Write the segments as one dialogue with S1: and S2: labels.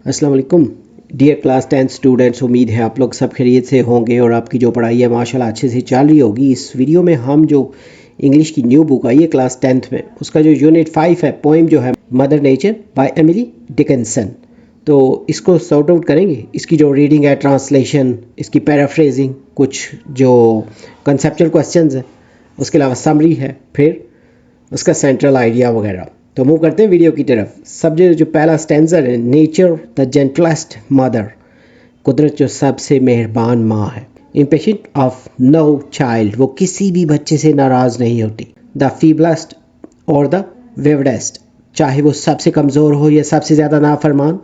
S1: السلام علیکم dear class 10 students, امید ہے آپ لوگ سب خیریت سے ہوں گے اور آپ کی جو پڑھائی ہے ماشاءاللہ اچھے سے چل رہی ہوگی. اس ویڈیو میں ہم جو انگلش کی نیو بک آئی ہے کلاس 10 میں، اس کا جو یونٹ 5 ہے، پوئم جو ہے Mother Nature by Emily Dickinson, تو اس کو سارٹ آؤٹ کریں گے. اس کی جو ریڈنگ ہے، ٹرانسلیشن، اس کی پیرافریزنگ، کچھ جو کنسیپچل کوسچنز ہیں، اس کے علاوہ سمری ہے، پھر اس کا سینٹرل آئیڈیا وغیرہ. تو موو کرتے ہیں ویڈیو کی طرف. سبجیکٹ جو پہلا سٹینزر ہے، نیچر دا جینٹلسٹ مدر، قدرت جو سب سے مہربان ماں ہے. امپیشنٹ آف نو چائلڈ، وہ کسی بھی بچے سے ناراض نہیں ہوتی. دا فیبلسٹ اور دا ویوڈسٹ، چاہے وہ سب سے کمزور ہو یا سب سے زیادہ نافرمان.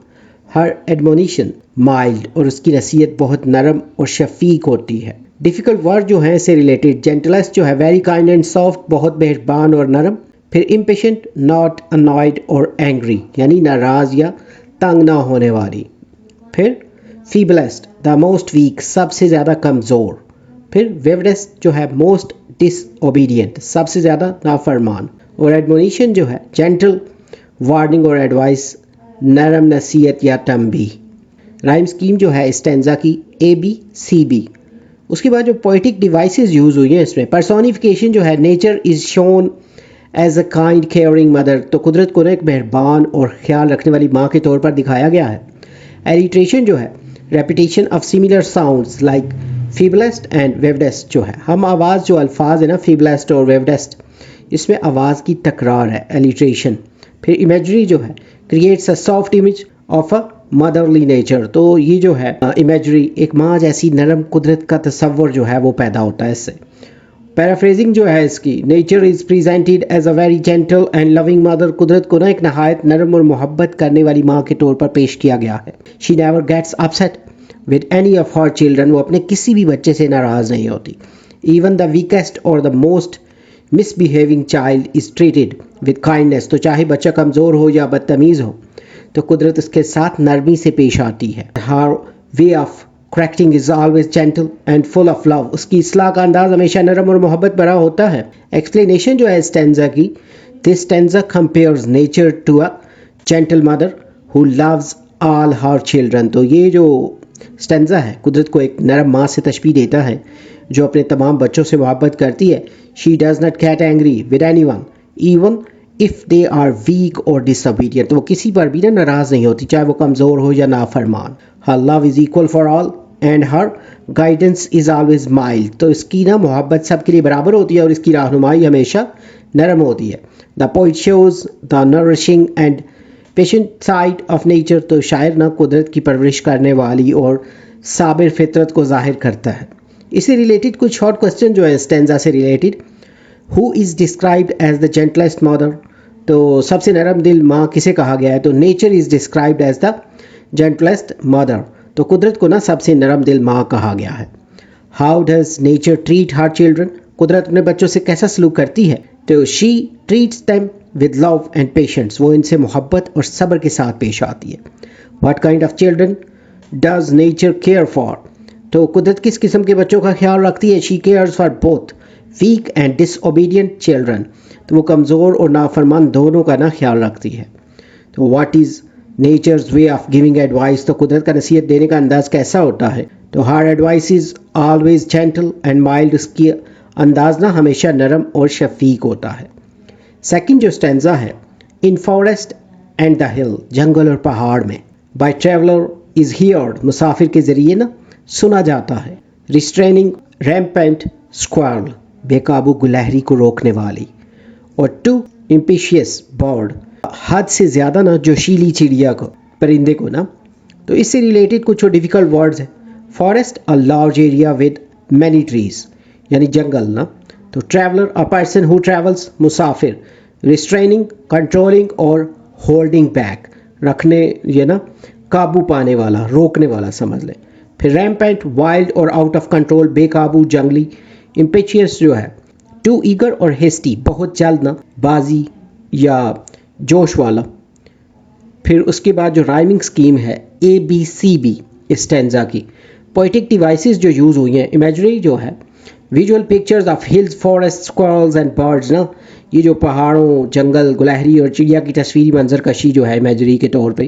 S1: ہر ایڈمونیشن مائلڈ، اور اس کی نصیحت بہت نرم اور شفیق ہوتی ہے. ڈیفیکلٹ ورڈ جو ہیں اس سے ریلیٹڈ، جینٹلسٹ جو ہے ویری کائنڈ اینڈ سافٹ، بہت مہربان اور نرم. پھر امپیشنٹ ناٹ انوائڈ اور اینگری، یعنی ناراض یا تنگ نہ ہونے والی. پھر فیبلسٹ دا موسٹ ویک، سب سے زیادہ کمزور. پھر ویوڈسٹ جو ہے موسٹ ڈس اوبیڈینٹ، سب سے زیادہ نافرمان. اور ایڈمونیشن جو ہے جینٹل وارننگ اور ایڈوائس، نرم نصیحت یا تنبیہ. رائم سکیم جو ہے اسٹینزا کی ABCB. اس کے بعد جو پوئٹک ڈیوائسز یوز ہوئی ہیں اس میں، پرسونیفیکیشن جو ہے nature is shown as a kind caring mother, تو قدرت کو ایک مہربان اور خیال رکھنے والی ماں کے طور پر دکھایا گیا ہے. ایلیٹریشن جو ہے repetition of similar sounds like fablest and vividest, جو ہے ہم آواز جو الفاظ ہے نا فیبلسٹ اور ویوڈسٹ، اس میں آواز کی تکرار ہے، ایلیٹریشن. پھر امیجری جو ہے creates a soft image of a مدرلی nature, تو یہ جو ہے امیجری ایک ماں جیسی نرم قدرت کا تصور جو ہے وہ پیدا ہوتا ہے اس سے. پیرافریزنگ جو ہے اس کی، nature is presented as a very gentle and loving mother, قدرت کو ایک نہایت نرم اور محبت کرنے والی ماں کے طور پر پیش کیا گیا ہے. She never gets upset with any of her children, وہ اپنے کسی بھی بچے سے ناراض نہیں ہوتی. ایون دا ویکسٹ اور the most miss behaving child is treated with kindness, تو چاہے بچہ کمزور ہو یا بدتمیز ہو تو قدرت اس کے ساتھ نرمی سے پیش آتی ہے. Her way of correcting is always gentle and full of love, اس کی اصلاح کا انداز ہمیشہ نرم اور محبت بھرا ہوتا ہے. ایکسپلینیشن جو ہے اسٹینزا کی، this stanza compares nature to a gentle mother who loves all her children, تو یہ جو اسٹینزا ہے قدرت کو ایک نرم ماں سے تشبیہ دیتا ہے جو اپنے تمام بچوں سے محبت کرتی ہے. She does not get angry with anyone even if they are weak or ڈس اوبیڈینٹ، تو وہ کسی پر بھی ناراض نہیں ہوتی چاہے وہ کمزور ہو یا نافرمان. Her love is equal for all and her guidance is always mild, تو اس کی محبت سب کے لیے برابر ہوتی ہے اور اس کی رہنمائی ہمیشہ نرم ہوتی ہے. The poet shows the nurturing and patient side of nature, تو شاعر قدرت کی پرورش کرنے والی اور صابر فطرت کو ظاہر کرتا ہے. اس سے ریلیٹڈ کچھ شارٹ کوسچن جو ہے اسٹینزا سے related. Who is described as the gentlest mother, تو سب سے نرم دل ماں کسے کہا گیا ہے؟ تو nature is described as the gentlest mother, تو قدرت کو سب سے نرم دل ماں کہا گیا ہے. How does nature treat her children, قدرت اپنے بچوں سے کیسا سلوک کرتی ہے؟ تو she treats them with love and patience, وہ ان سے محبت اور صبر کے ساتھ پیش آتی ہے. What kind of children does nature care for, تو قدرت کس قسم کے بچوں کا خیال رکھتی ہے؟ She cares for both weak and disobedient children, تو وہ کمزور اور نافرمان دونوں کا خیال رکھتی ہے. تو what is nature's way of giving advice, تو قدرت کا نصیحت دینے کا انداز کیسا ہوتا ہے؟ تو her advice is always gentle and mild, اس کی انداز ہمیشہ نرم اور شفیق ہوتا ہے. سیکنڈ جو اسٹینزا ہے، ان فارسٹ اینڈ دا ہل، جنگل اور پہاڑ میں. بائی ٹریولر از ہیئرڈ، مسافر کے ذریعے سنا جاتا ہے. ریسٹریننگ ریمپینٹ اسکوائرل، بے قابو گلہری کو روکنے والی. اور ٹو امپیشیس برڈ، حد سے زیادہ جوشیلی چڑیا کو، پرندے کو تو اس سے ریلیٹڈ کچھ ڈیفیکلٹ ورڈز ہیں. Forest a large area with many trees, یعنی جنگل تو traveller a person who travels, مسافر. ریسٹریننگ کنٹرولنگ اور ہولڈنگ بیک، رکھنے قابو پانے والا، روکنے والا سمجھ لیں. پھر ریمپینٹ وائلڈ اور آؤٹ آف کنٹرول، بے قابو جنگلی. امپیچیس جو ہے ٹو ایگر اور ہیسٹی، بہت جلد بازی یا جوش والا. پھر اس کے بعد جو رائمنگ سکیم ہے ABCB اسٹینزا کی. پوئٹک ڈیوائسز جو یوز ہوئی ہیں، امیجری جو ہے visual pictures of hills forest squirrels and birds, یہ جو پہاڑوں، جنگل، گلہری اور چڑیا کی تصویری منظر کشی جو ہے امیجری کے طور پہ.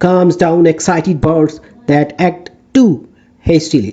S1: calms down excited birds that act too hastily,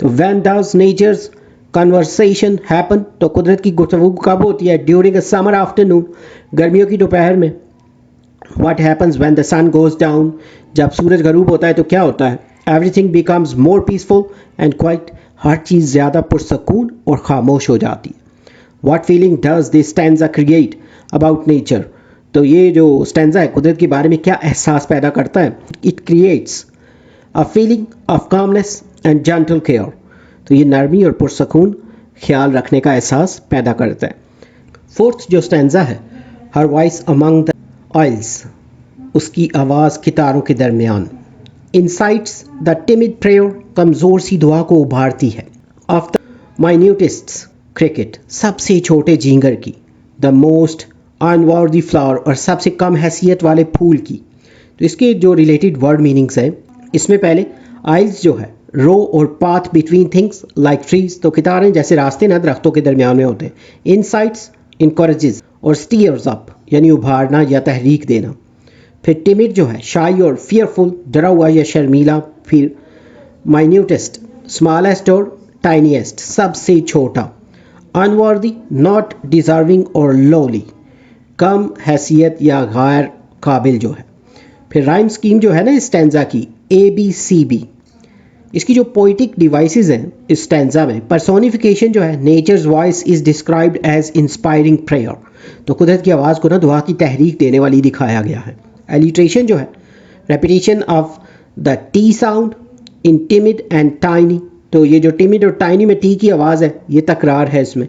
S1: تو when does nature's conversation happen, تو قدرت کی گفتگو کب ہوتی ہے؟ during a summer afternoon, گرمیوں کی دوپہر میں. what happens when the sun goes down, جب سورج غروب ہوتا ہے تو کیا ہوتا ہے؟ everything becomes more peaceful and quiet, ہر چیز زیادہ پرسکون اور خاموش ہو جاتی ہے. what feeling does this stanza create about nature, تو یہ جو اسٹینزا ہے قدرت کے بارے میں کیا احساس پیدا کرتا ہے؟ it creates a feeling of calmness and gentle care, تو یہ نرمی اور پرسکون خیال رکھنے کا احساس پیدا کرتا ہے. فورتھ جو اسٹینزا ہے her voice among the isles, اس کی آواز کتاروں کے درمیان. incites the timid prayer, کمزور سی دعا کو ابھارتی ہے. of the minutest cricket, سب سے چھوٹے جھینگر کی. the most unworthy flower, اور سب سے کم حیثیت والے پھول کی. تو اس کے جو ریلیٹڈ ورڈ میننگز ہیں اس میں پہلے آئلز جو ہے رو اور path between things like trees, تو کتاریں جیسے راستے نہ درختوں کے درمیان میں ہوتے ہیں. انسائٹس انکوریجز اور اسٹیئرز اپ یعنی ابھارنا یا تحریک دینا. پھر ٹیمڈ جو ہے شائی اور فیئرفل ڈرا ہوا یا شرمیلا. پھر مائنیوٹسٹ اسمالسٹ اور ٹائنیسٹ سب سے چھوٹا. انوردی ناٹ ڈیزرونگ اور لولی کم حیثیت یا غیر قابل جو ہے. پھر رائم اسکیم جو ہے نا اسٹینزا کی ABCB، اس کی جو پوئٹک ڈیوائسز ہیں اس اسٹینزا میں پرسونیفیکیشن جو ہے nature's voice is described as inspiring prayer, تو قدرت کی آواز کو نا دعا کی تحریک دینے والی دکھایا گیا ہے. ایلیٹریشن جو ہے repetition of the T sound in tamed and tiny, تو یہ جو ٹیمڈ اور ٹائنی میں ٹی کی آواز ہے یہ تکرار ہے اس میں.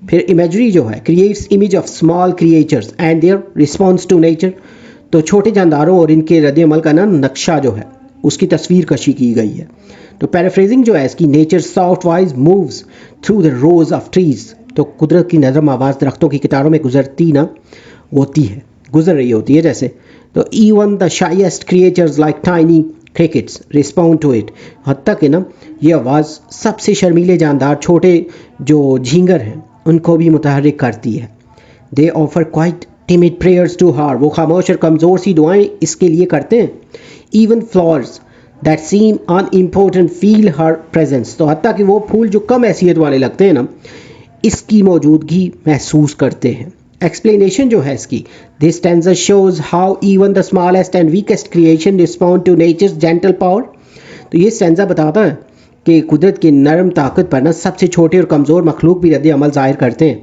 S1: پھر امیجری جو ہے creates image of small creatures and their response to nature, تو چھوٹے جانداروں اور ان کے رد عمل کا نا نقشہ جو ہے اس کی تصویر کشی کی گئی ہے. تو پیرافریزنگ جو ہے اس کی nature soft voice moves through the rows of trees, تو قدرت کی نرم آواز درختوں کی قطاروں میں گزرتی نا ہوتی ہے، گزر رہی ہوتی ہے جیسے. تو even the shyest creatures like tiny crickets respond to it, حتیٰ کہ نا یہ آواز سب سے شرمیلے جاندار چھوٹے جو جھینگر ہیں ان کو بھی متحرک کرتی ہے. They offer quiet timid prayers to her, وہ خاموش اور کمزور سی دعائیں اس کے لیے کرتے ہیں. Even flowers that seem unimportant feel her presence, تو حتیٰ کہ وہ پھول جو کم حیثیت والے لگتے ہیں نا اس کی موجودگی محسوس کرتے ہیں. ایکسپلینیشن جو ہے اس کی this stanza shows how even the smallest and weakest creation respond to nature's gentle power, تو یہ اسٹینزا بتاتا ہے کہ قدرت کی نرم طاقت پر نا سب سے چھوٹے اور کمزور مخلوق بھی رد عمل ظاہر کرتے ہیں.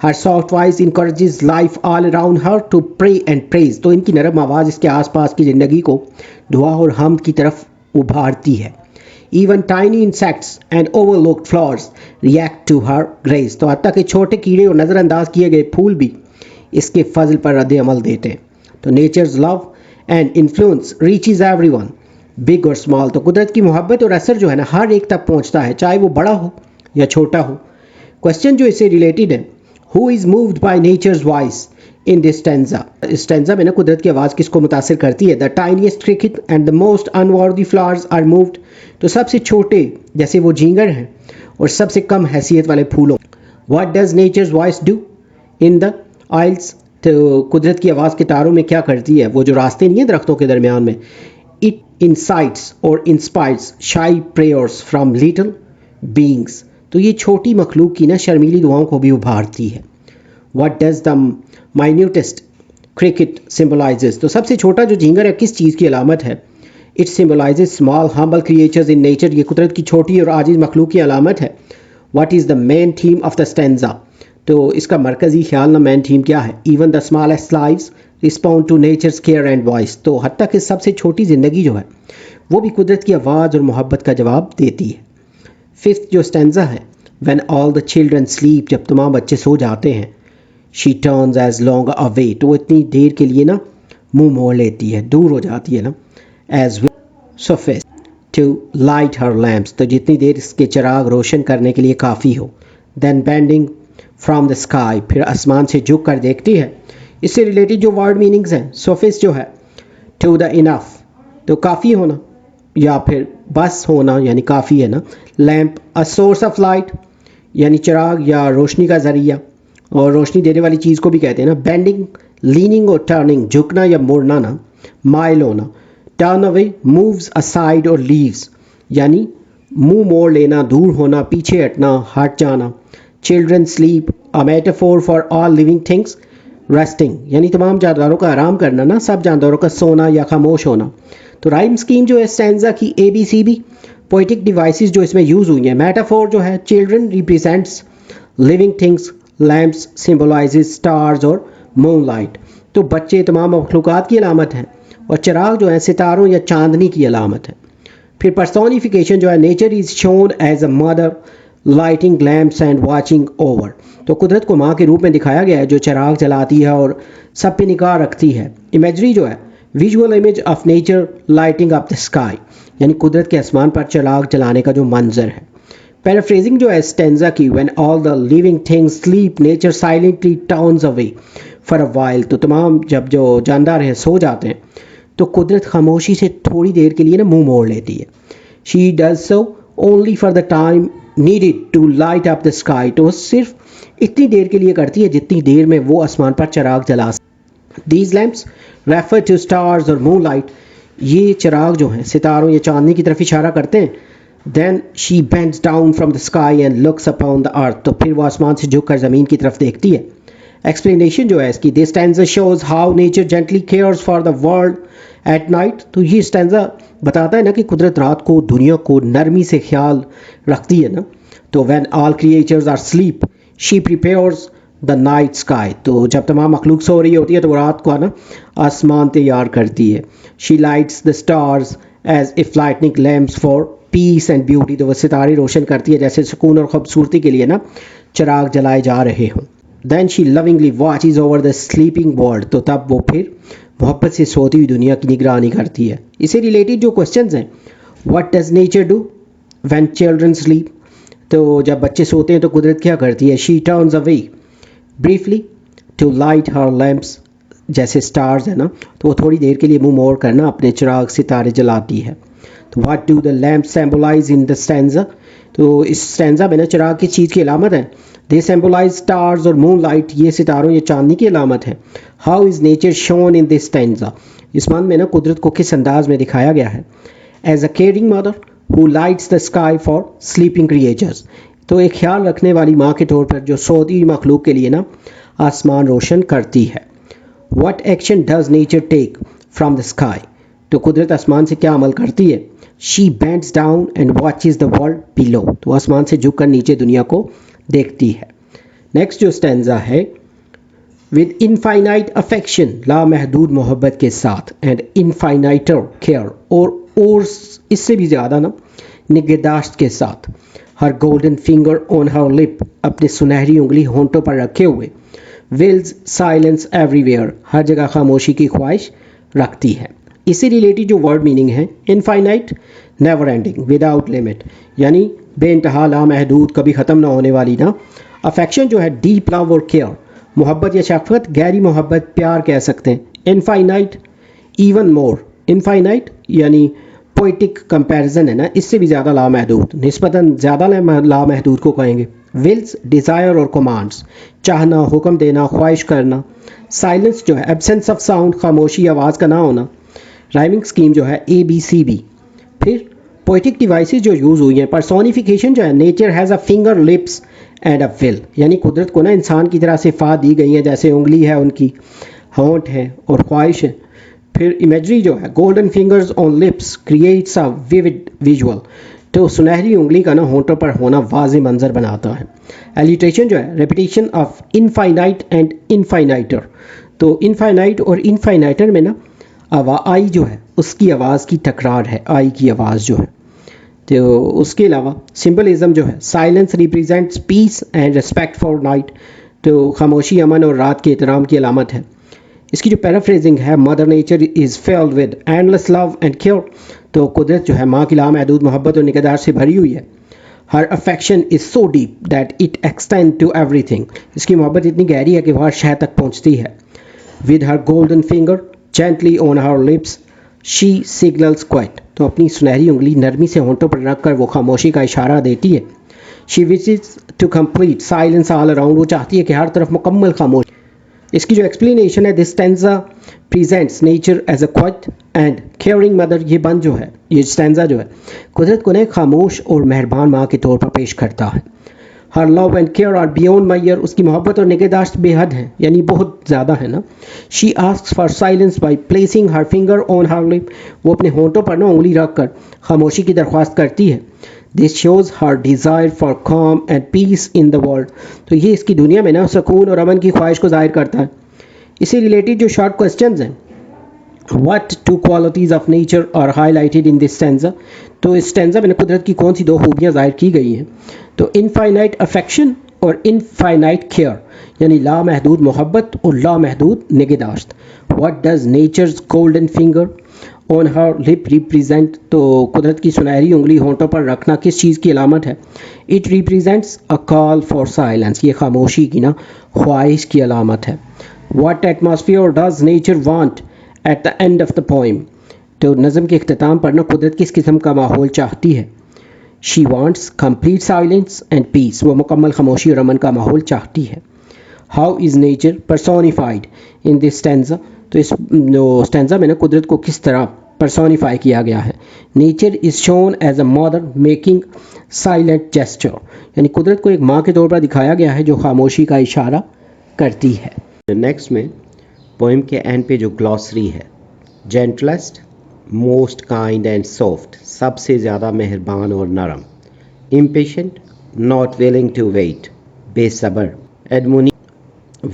S1: Her soft voice encourages life all around her to pray and praise, تو ان کی نرم آواز اس کے آس پاس کی زندگی کو دعا اور حمد کی طرف ابھارتی ہے. Even tiny insects and overlooked flowers react to her grace, تو حتیٰ کہ چھوٹے کیڑے اور نظر انداز کیے گئے پھول بھی اس کے فضل پر رد عمل دیتے ہیں. تو nature's love and influence reaches everyone big or small, تو قدرت کی محبت اور اثر جو ہے نا ہر ایک تک پہنچتا ہے چاہے وہ بڑا ہو یا چھوٹا ہو. کوشچن جو اس سے ریلیٹڈ ہے who is moved by nature's voice in this stanza، us stanza میں نا قدرت کی آواز کس کو متاثر کرتی ہے؟ the tiniest cricket and the most unworthy flowers are moved، تو سب سے چھوٹے جیسے وہ جھینگر ہیں اور سب سے کم حیثیت والے پھولوں. what does nature's voice do in the aisles، تو قدرت کی آواز کتاروں میں کیا کرتی ہے؟ وہ جو راستے نہیں ہیں درختوں کے درمیان میں. it incites or inspires shy prayers from little beings، تو یہ چھوٹی مخلوق کی نا شرمیلی دعاؤں کو بھی ابھارتی ہے. what does the minutest cricket symbolizes، تو سب سے چھوٹا جو جھینگر ہے کس چیز کی علامت ہے؟ it symbolizes small humble creatures in nature، یہ قدرت کی چھوٹی اور عاجز مخلوق کی علامت ہے. what is the main theme of the stanza، تو اس کا مرکزی خیال نا مین تھیم کیا ہے؟ even the smallest lives respond to nature's care and voice، تو حتیٰ کہ سب سے چھوٹی زندگی جو ہے وہ بھی قدرت کی آواز اور محبت کا جواب دیتی ہے. ففتھ جو اسٹینزا ہے when all the children sleep، جب تمام بچے سو جاتے ہیں. she turns as long away، تو وہ اتنی دیر کے لیے نا منہ موڑ لیتی ہے، دور ہو جاتی ہے نا. as well suffice to light her lamps، تو جتنی دیر اس کے چراغ روشن کرنے کے لیے کافی ہو. then bending from the sky، پھر آسمان سے جھک کر دیکھتی ہے. اس سے ریلیٹڈ جو ورڈ میننگز ہیں suffice جو ہے to the enough، تو کافی ہونا یا پھر بس ہونا یعنی کافی ہے نا. Lamp a source of light یعنی چراغ یا روشنی کا ذریعہ اور روشنی دینے والی چیز کو بھی کہتے ہیں نا. بینڈنگ لیننگ اور ٹرننگ جھکنا یا موڑنا نا. مائل ہونا. ٹرن اوے مووز aside اور لیوز یعنی منہ موڑ لینا, دور ہونا, پیچھے ہٹنا, ہٹ جانا. Children slip a metaphor for all living things. resting یعنی تمام جانداروں کا آرام کرنا نا, سب جانداروں کا سونا یا خاموش ہونا. تو رائم سکیم جو ہے سٹینزا کی A B C B. Poetic devices جو اس میں یوز ہوئی ہیں, میٹافور جو ہے children represents living things, lamps symbolises stars اور مون لائٹ. تو بچے تمام مخلوقات کی علامت ہیں, اور چراغ جو ہے ستاروں یا چاندنی کی علامت ہے. پھر پرسونیفیکیشن جو ہے nature is shown as a mother lighting lamps and watching over. تو قدرت کو ماں کے روپ میں دکھایا گیا ہے جو چراغ جلاتی ہے اور سب پہ نگاہ رکھتی ہے. امیجری جو ہے visual image of nature lighting up the sky, یعنی قدرت کے آسمان پر چراغ جلانے کا جو منظر ہے. پیرافریزنگ جو ہے اسٹینزا کی when all the living things sleep nature silently turns away for a while. تو تمام جب جو جاندار ہیں سو جاتے ہیں تو قدرت خاموشی سے تھوڑی دیر کے لیے نا منہ موڑ لیتی ہے. she does so only for the time needed to light up the sky. تو صرف اتنی دیر کے لیے کرتی ہے جتنی دیر میں وہ آسمان پر چراغ جلا سکے. These lamps refer to stars or moonlight. یہ چراغ جو ہیں ستاروں یا چاندنی کی طرف اشارہ کرتے ہیں. Then she bends down from the sky and looks upon the earth. تو پھر وہ آسمان سے جھک کر زمین کی طرف دیکھتی ہے. ایکسپلینیشن جو ہے اس کی this stanza shows how nature gently cares for the world at night. تو یہ stanza بتاتا ہے نا کہ قدرت رات کو دنیا کو نرمی سے خیال رکھتی ہے نا. تو when all creatures are asleep she prepares the night sky. تو جب تمام مخلوق سو رہی ہوتی ہے تو وہ رات کو نا آسمان تیار کرتی ہے. she lights the stars as if lightning lamps for peace and beauty. تو وہ ستارے روشن کرتی ہے جیسے سکون اور خوبصورتی کے لیے نا چراغ جلائے جا رہے ہوں. then she lovingly watches over the sleeping world. تو تب وہ پھر محبت سے سوتی ہوئی دنیا کی نگرانی کرتی ہے. اس سے ریلیٹڈ جو کوسچنز ہیں, what does nature do when children sleep. تو جب بچے سوتے ہیں تو قدرت کیا کرتی ہے. she turns away briefly to light her lamps. جیسے سٹارز ہیں نا تو وہ تھوڑی دیر کے لیے منہ موڑ کرنا اپنے چراغ ستارے جلاتی ہے. what do the lamps symbolize in the stanza. تو اس سٹینزا میں نا چراغ کس چیز کی علامت ہے. they symbolize stars اور moon light. یہ ستاروں یا چاندنی کی علامت ہے. how is nature shown in this stanza. اس بند میں نا قدرت کو کس انداز میں دکھایا گیا ہے. as a caring mother who lights the sky for sleeping creatures. تو ایک خیال رکھنے والی ماں کے طور پر جو سوتی ہوئی مخلوق کے لیے نا آسمان روشن کرتی ہے. what action does nature take from the sky. تو قدرت آسمان سے کیا عمل کرتی ہے. she bends down and watches the world below. تو آسمان سے جھک کر نیچے دنیا کو دیکھتی ہے. نیکسٹ جو سٹینزا ہے with infinite affection لامحدود محبت کے ساتھ and infiniter care اور اس سے بھی زیادہ نا نگہداشت کے ساتھ. her golden finger on her lip اپنے سنہری انگلی ہونٹوں پر رکھے ہوئے. wills silence everywhere ہر جگہ خاموشی کی خواہش رکھتی ہے. اس سے ریلیٹڈ جو ورڈ میننگ ہے infinite never ending without limit یعنی بے انتہا لامحدود کبھی ختم نہ ہونے والی نا. افیکشن جو ہے ڈیپ لو اور کیئر محبت یا شفقت گہری محبت پیار کہہ سکتے ہیں. انفائنائٹ ایون مور انفائنائٹ یعنی پوئٹک کمپیریزن ہے نا اس سے بھی زیادہ لامحدود نسبتاً زیادہ لامحدود کو کہیں گے. ولز ڈیزائر اور کمانڈس چاہنا حکم دینا خواہش کرنا. سائلنس جو ہے ایبسنس آف ساؤنڈ خاموشی آواز کا نہ ہونا. رائمنگ اسکیم جو ہے اے بی سی بی. پھر پوئٹک ڈیوائسز جو یوز ہوئی ہیں پرسونیفیکیشن جو ہے nature has a finger lips and a will یعنی قدرت کو نا انسان کی طرح صفات دی گئی ہیں جیسے انگلی ہے ان کی ہونٹ ہے اور خواہش ہے. پھر امیجری جو ہے golden fingers on lips creates a vivid visual تو سنہری انگلی کا نا ہونٹوں پر ہونا واضح منظر بناتا ہے. ایلیٹریشن جو ہے ریپیٹیشن آف انفائنائٹ اینڈ انفائنائٹر تو انفائنائٹ اور انفائنائٹر میں نا آئی جو ہے اس کی آواز کی تکرار ہے آئی کی آواز جو ہے. تو اس کے علاوہ سمبلزم جو ہے silence represents piece and respect for night تو خاموشی امن اور رات کے احترام کی علامت ہے. اس کی جو پیرافریزنگ ہے Mother Nature is filled with endless love and care تو قدرت جو ہے ماں کی لامحدود محبت اور نگہداشت سے بھری ہوئی ہے. Her affection is so deep that it extend to everything اس کی محبت اتنی گہری ہے کہ وہ ہر شے تک پہنچتی ہے. With her golden finger gently on Hare lips she signals quite تو اپنی سنہری انگلی نرمی سے ہونٹوں پر رکھ کر وہ خاموشی کا اشارہ دیتی ہے. She wishes to complete silence all around وہ چاہتی ہے کہ ہر طرف مکمل خاموش. اس کی جو ایکسپلینیشن ہے this stanza presents nature as a quiet and caring mother. یہ بند جو ہے یہ اسٹینزا جو ہے قدرت کو ایک خاموش اور مہربان ماں کے طور پر پیش کرتا ہے. Her love and care are beyond measure, اس کی محبت اور نگہداشت بے حد ہے، یعنی بہت زیادہ ہے نا. She asks for silence by placing her finger on her lip, وہ اپنے ہونٹوں پر نا انگلی رکھ کر خاموشی کی درخواست کرتی ہے. This shows her desire for calm and peace in the world, تو یہ اس کی دنیا میں نا سکون اور امن کی خواہش کو ظاہر کرتا ہے. اسی ریلیٹڈ جو شارٹ کوسچنز ہیں، what two qualities of nature are highlighted in this stanza، تو اس stanza میں قدرت کی کون سی دو خوبیاں ظاہر کی گئی ہیں؟ تو infinite affection اور infinite care، یعنی لامحدود محبت اور لامحدود نگہداشت. what does nature's golden finger on her lip represent، تو قدرت کی سنہری انگلی ہونٹوں پر رکھنا کس چیز کی علامت ہے؟ it represents a call for silence، یہ خاموشی کی نا خواہش کی علامت ہے. what atmosphere does nature want at the end of the poem، تو نظم کے اختتام پر نا قدرت کس قسم کا ماحول چاہتی ہے؟ she wants complete silence and peace، وہ مکمل خاموشی اور امن کا ماحول چاہتی ہے. how is nature personified in this stanza، تو اس stanza میں نا قدرت کو کس طرح personified کیا گیا ہے؟ nature is shown as a mother making silent gesture، یعنی قدرت کو ایک ماں کے طور پر دکھایا گیا ہے جو خاموشی کا اشارہ کرتی ہے. نیکسٹ میں پوئم کے اینڈ پہ جو گلاسری ہے، gentlest most kind and soft, سب سے زیادہ مہربان اور نرم. Impatient not willing to wait, بے صبر. ایڈمونی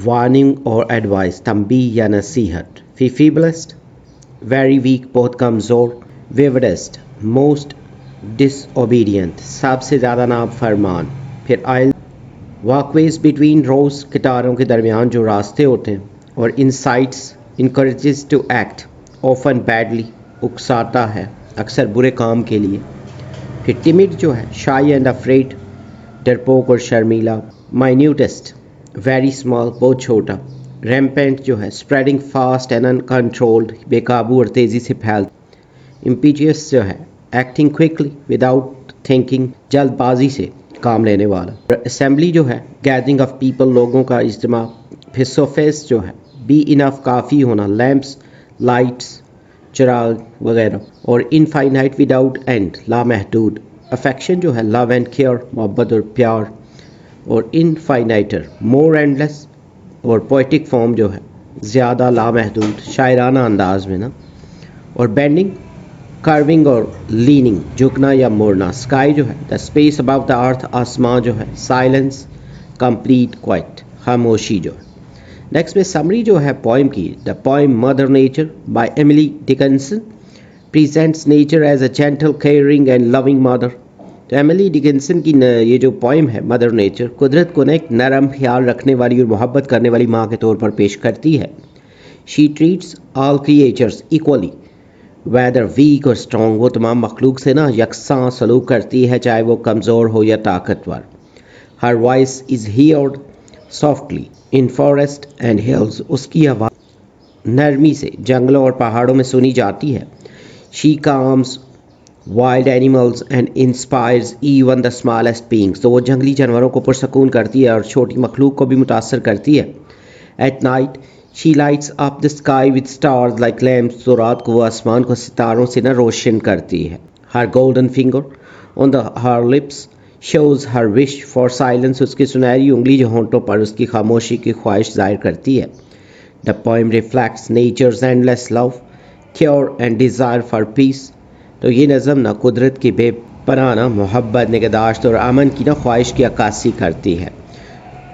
S1: وارننگ اور ایڈوائس، تنبیہ یا نصیحت. فیبلسٹ ویری ویک، بہت کمزور. ویوڈسٹ موسٹ ڈس اوبیڈینٹ، سب سے زیادہ نافرمان. پھر aisle walkways between rows, کتاروں کے درمیان جو راستے ہوتے ہیں. اور incites encourages to act often badly, اکساتا ہے اکثر برے کام کے لیے. پھر ٹیمڈ جو ہے شائی اینڈ افریڈ، ڈرپوک اور شرمیلا. مائنیوٹسٹ ویری اسمال، بہت چھوٹا. ریمپینٹ جو ہے اسپریڈنگ فاسٹ اینڈ انکنٹرولڈ، بے قابو اور تیزی سے پھیل. امپیچیس جو ہے ایکٹنگ کوئکلی وداؤٹ تھنکنگ، جلد بازی سے کام لینے والا. اسمبلی جو ہے گیدرنگ آف پیپل، لوگوں کا اجتماع. پھر سوفیس جو ہے بی انف، کافی ہونا. لیمپس لائٹس، چراغ وغیرہ. اور انفائنائٹ وداؤٹ اینڈ، لامحدود. افیکشن جو ہے لو اینڈ کیئر، محبت اور پیار. اور انفائنائٹر مور اینڈلیس. اور پوئٹک فارم جو ہے زیادہ لامحدود، شاعرانہ انداز میں نا. اور بینڈنگ کارونگ اور لیننگ، جھکنا یا موڑنا. اسکائی جو ہے دا اسپیس ابو دا ارتھ، آسمان جو ہے. سائلنس کمپلیٹ کوائٹ، خاموشی جو ہے. نیکسٹ میں سمری جو ہے پوئم کی. The poem Mother Nature by Emily Dickinson presents nature as a gentle caring and loving mother. تو ایملی ڈکنسن کی یہ جو پوئم ہے مدر نیچر، قدرت کو ایک نرم خیال رکھنے والی اور محبت کرنے والی ماں کے طور پر پیش کرتی ہے. شی ٹریٹس آل کریچرز ایکولی ویدر ویک اور اسٹرانگ، وہ تمام مخلوق سے نا یکساں سلوک کرتی ہے چاہے وہ کمزور ہو یا طاقتور. Her voice is heard softly in forest and hills, اس کی آواز نرمی سے جنگلوں اور پہاڑوں میں سنی جاتی ہے. She calms wild animals and inspires even the smallest beings, تو وہ جنگلی جانوروں کو پرسکون کرتی ہے اور چھوٹی مخلوق کو بھی متاثر کرتی ہے. At night she lights up the sky with stars like lamps, تو رات کو وہ آسمان کو ستاروں سے نہ روشن کرتی ہے. Her golden finger on the her lips shows her wish for silence, اس کی سنہری انگلی جو ہونٹوں پر اس کی خاموشی کی خواہش ظاہر کرتی ہے. The poem reflects nature's endless love care and desire for peace, تو یہ نظم نہ قدرت کی بے پناہ نہ محبت، نگہداشت اور امن کی نہ خواہش کی عکاسی کرتی ہے.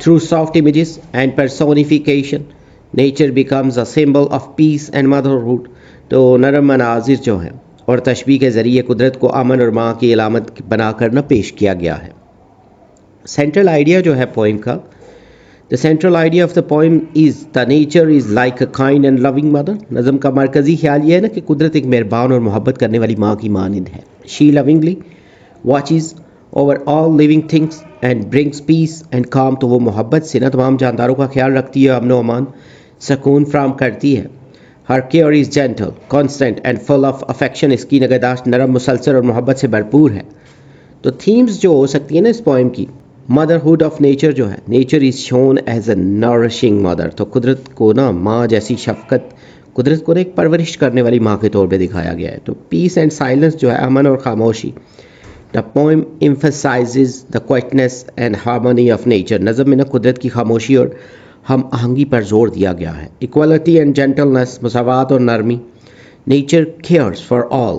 S1: Through soft images and personification nature becomes a symbol of peace and motherhood, تو نرم مناظر جو ہیں اور تشبیہ کے ذریعے قدرت کو امن اور ماں کی علامت بنا کر نہ پیش کیا گیا ہے. سینٹرل آئیڈیا جو ہے پوئم کا، the central idea of the poem is the nature is like a kind and loving mother. نظم کا مرکزی خیال یہ ہے نا کہ قدرت ایک مہربان اور محبت کرنے والی ماں کی مانند ہے. She lovingly watches over all living things and brings peace and calm, تو وہ محبت سے نا تمام جانداروں کا خیال رکھتی ہے، امن و امان سکون فراہم کرتی ہے. Her care is gentle constant and full of affection, اس کی نگہداشت نرم، مسلسل اور محبت سے بھرپور ہے. تو تھیمز جو ہو سکتی ہیں نا اس پوئم کی، مدرہوڈ آف نیچر جو ہے، nature is shown as a nurturing mother, تو قدرت کو نا ماں جیسی شفقت قدرت کو ایک پرورش کرنے والی ماں کے طور پہ دکھایا گیا ہے. تو پیس اینڈ سائلنس جو ہے امن اور خاموشی. The poem emphasizes the quietness and harmony of nature. نظم میں نہ قدرت کی خاموشی اور ہم آہنگی پر زور دیا گیا ہے. Equality and gentleness, مساوات اور نرمی. Nature cares for all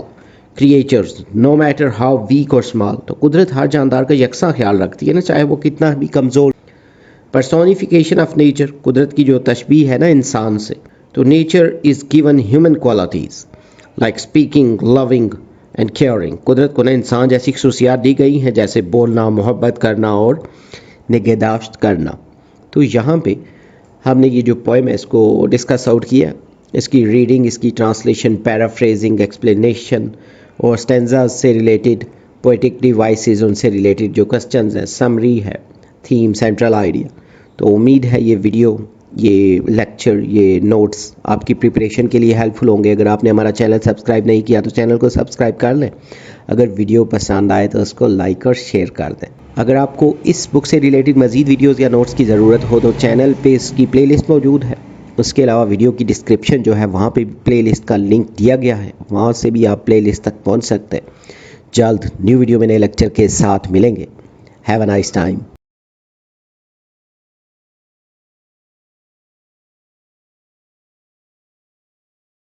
S1: creatures no matter how weak or small. تو قدرت ہر جاندار کا یکساں خیال رکھتی ہے نا، چاہے وہ کتنا بھی کمزور. Personification of nature, قدرت کی جو تشبیہ ہے نا انسان سے. تو nature is given human qualities like speaking, loving and caring. قدرت کو نہ انسان جیسی خصوصیات دی گئی ہیں جیسے بولنا، محبت کرنا اور نگہداشت کرنا. تو یہاں پہ ہم نے یہ جو پوئم ہے اس کو ڈسکس آؤٹ کیا. اس کی ریڈنگ، اس کی ٹرانسلیشن، پیرافریزنگ، ایکسپلینیشن اور سٹینزاز سے ریلیٹڈ پوئٹک ڈیوائسز، ان سے ریلیٹڈ جو کوسچنز ہیں، سمری ہے، تھیم، سینٹرل آئیڈیا. تو امید ہے یہ ویڈیو، یہ لیکچر، یہ نوٹس آپ کی پریپریشن کے لیے ہیلپ فل ہوں گے. اگر آپ نے ہمارا چینل سبسکرائب نہیں کیا تو چینل کو سبسکرائب کر لیں. اگر ویڈیو پسند آئے تو اس کو لائک اور شیئر کر دیں. اگر آپ کو اس بک سے ریلیٹڈ مزید ویڈیوز یا نوٹس کی ضرورت ہو تو چینل پہ اس کی پلے لسٹ موجود ہے. اس کے علاوہ ویڈیو کی ڈسکرپشن جو ہے وہاں پہ پلے لسٹ کا لنک دیا گیا ہے، وہاں سے بھی آپ پلے لسٹ تک پہنچ سکتے ہیں. جلد نیو ویڈیو میں نئے لیکچر کے ساتھ ملیں گے. Have a nice time.